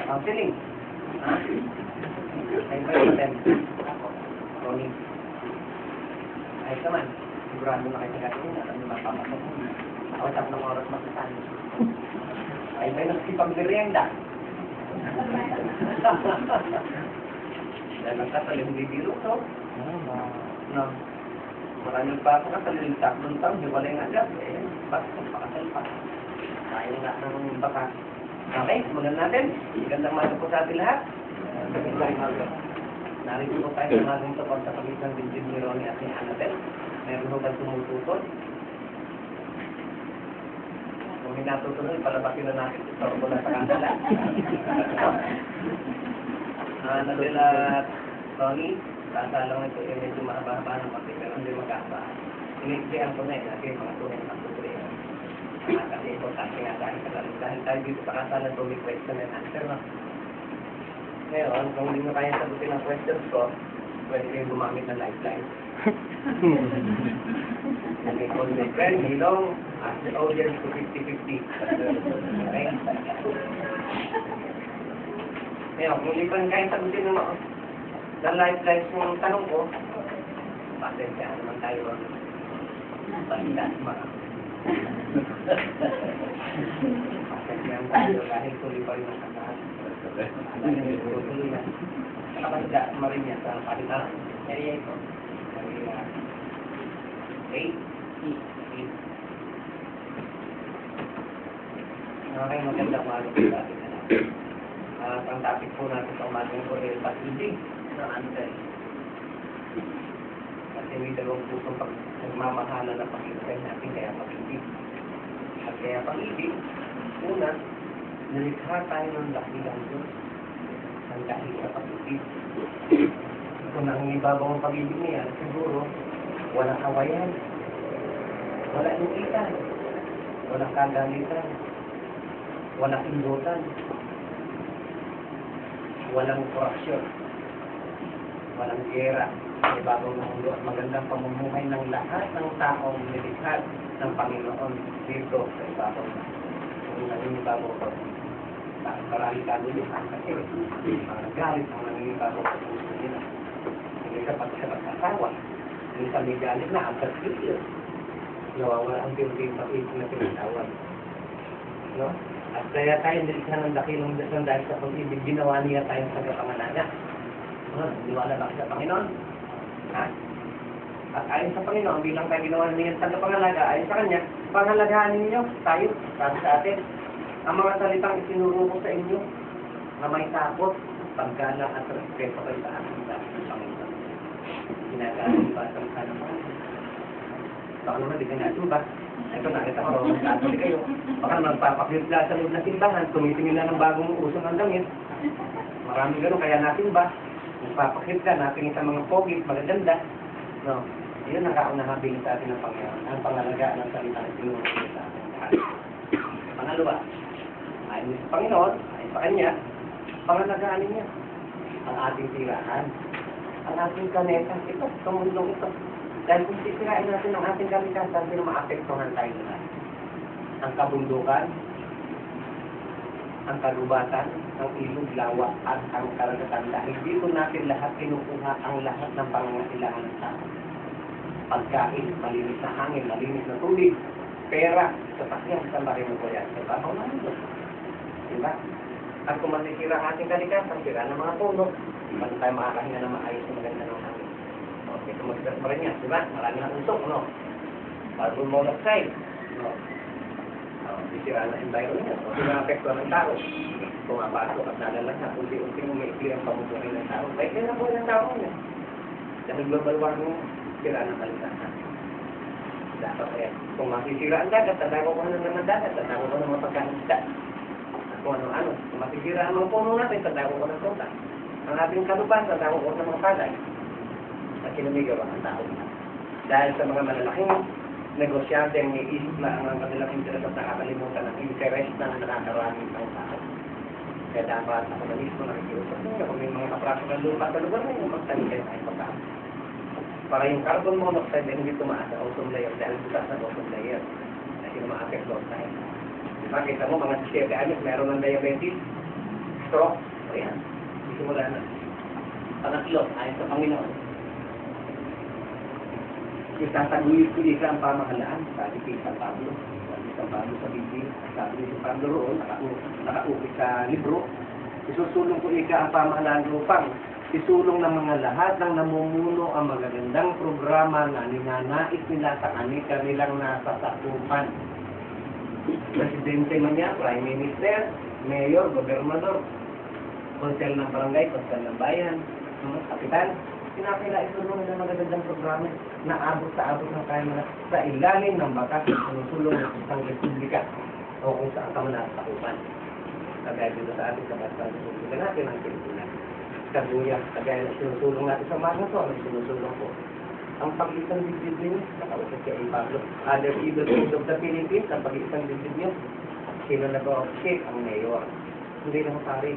Counseling. Ha? Ay, pa natin. Ronnie. Ayos naman. Sigurado na kayo sa gatin na kami mapapasok. Ako tap ng oras masasan. Ay, ba nagsipag-merienda? Dahil lang ka sa hindi biro, no? No. Maraming pa ako ka sa liling tatlong taon, di wala yung agad. Eh, pakasal pa. Kaya nga ng baka. Okay, simulan natin. Gandang maga po sa ating lahat. Narito po tayo sa maging support sa pagitan ng Jim ni Ronnie at ni Annabelle. Meron po ba tumututol? Kung hindi natutuloy, palabakin na natin. Ito ko na sa kanila. Annabelle at Ronnie, kasalang ito yung medyo mahaba-haba ng pati, pero hindi magkahaba. Iniiksihan ko na yun, kasi mga tunay na pagtutuloy. Kasi importante nga dahil tayo dito sa kasalan to may question and answer, no? Ngayon, kung hindi nyo kaya sagutin ang questions ko, pwede kayong gumamit ng lifeline. Okay, call my friend, Hilong, ask the audience to 50-50. Okay? Ngayon, kung hindi pa rin kaya sagutin ng lifeline yung tanong ko, pasensya naman tayo. Pagkitas mga. Pasensya tayo dahil tuloy pa rin ang kasahan. Tuloy na. Nakapasya, marin niya sa palitan. Area ito. Area 8. Okay, maganda kung ano po natin. Ang topic po natin sa umagang ko ay pag-ibig ng answer. Kasi may dalawang pusong nagmamahala na pag-ibig natin, kaya pag-ibig. At kaya pag-ibig, una, nalikha tayo ng dakilang Diyos ng dahil sa pag-ibig. Kung nangibabaw ang pag-ibig niya, siguro, walang kawayan, walang initan, walang kagalitan, walang indutan, walang korupsyon, walang gera, may bagong mundo at magandang pamumuhay ng lahat ng taong nilikha ng Panginoon dito sa ibabaw na. Kung naninibabaw ko, marami kaluluhan kasi galit ang naninibabaw sa puso nila. Hindi sa pagsasawa, hindi sa may galit na agad dito. Nawawala ang pinting pag-ibig na tinatawag. No? At kaya tayo nilikha ng dakilang Diyos ng dahil sa pag-ibig, ginawa niya tayong tagapangalaga. Niwala ba sa Panginoon? Ha? At ayon sa Panginoon, bilang tayo ginawa niya tagapangalaga, ayon sa Kanya, pangalagaan ninyo, tayo, sabi sa atin, ang mga salitang isinuro ko sa inyo, na may takot, paggalang at respeto kayo sa ating dahil sa Panginoon. Ginagaling ba sa mga naman? Baka naman, di ka natin ba? Ito, nakita ko, magkakali kayo. Baka magpapakilala sa loob ng simbahan, tumitingin na ng bagong usong ang langit. Maraming gano'n, kaya natin ba? Magpapakit ka, natin sa mga pogi, magaganda. No? Yun ang kaunahabilin sa atin ng Panginoon. Ang pangalagaan ng salita ng Panginoon sa atin. Pangalawa, ayon sa Panginoon, ayon sa Kanya, pangalagaan niya ang ating tirahan, ang ating kaneta. Ito, sa mundong ito. Dahil kung sisirain natin ang ating kalikasan, hindi na maapektuhan tayo nila. Ang kabundukan, ang kalubatan, ang ilog, lawa, at ang karagatan. Dahil dito natin lahat kinukuha ang lahat ng pangangailangan ng tao. Pagkain, malinis na hangin, malinis na tubig, pera, sasakyan, sa marino ko yan. Diba? Diba? At kung masisira ang ating kalikasan, sira ng mga puno, hindi tayo makakahinga na maayos na maganda ng hangin. Okay, tumagigas pa rin yan, diba? Marami ng usok, no? Carbon monoxide, no? Sisira na environment, o sinapekto ng tao. Pumapasok at nalalang na, unti-unting umiikli ang pamutuhin ng tao. Kaya kaya na po ng tao niya. Dahil global warming, sira ng kalikasan. Dapat kaya, kung masisira ang dagat, tatago ko na ng dagat, tatago ko ng mga pagkaisda. Kung ano-ano, kung masisira ang mga puno natin, tatago ko ng kota. Ang ating kalupan, tatago ko ng mga palay. At kinumigawa ang tao. Dahil sa mga malalaking negosyante ang iisip na ang kanilang interest at nakakalimutan ang interest na nakakaraming ang tao. Kaya dapat ako na mismo nakikiusap nyo kung may mga kapraso ng lupa sa lugar na yun, magtanim kayo tayo pagkakas. Para yung carbon monoxide na hindi tumaas sa ozone layer dahil butas ng ozone layer na sino ma-affect doon tayo. Diba, kita mo mga 17 anos, meron ng diabetes. stroke. Ayan, simula na. Pangatlo, ayon sa Panginoon. Itataguyod ko ika ang pamahalaan, sabi kay San Pablo. Sabi San Pablo sa Biblia, sabi ni San Pablo roon, nakaukit sa libro, isusulong ko ika ang pamahalaan upang isulong ng mga lahat ng namumuno ang magagandang programa na ninanais nila sa kanilang nasasakupan. Presidente man yan, Prime Minister, Mayor, Gobernador, Konsel ng Barangay, Konsel ng Bayan, Kapitan, kinakailangan isulong ng magagandang programa na abot ng kaya nila sa ilalim ng batas ng sinusulong ng isang republika o kung saan ka man nasasakupan. Kagaya dito sa ating sa Batas ng Republika natin ang Pilipinas. Kaguya, kagaya na sinusulong natin sa mga ito, ang sinusulong ko. Ang pag-isang dibdib niyo, nakausap kay Pablo, other evil things of the Philippines, ang pag-isang dibdib niyo, sino nag-o-shape ang mayor. Hindi naman pare.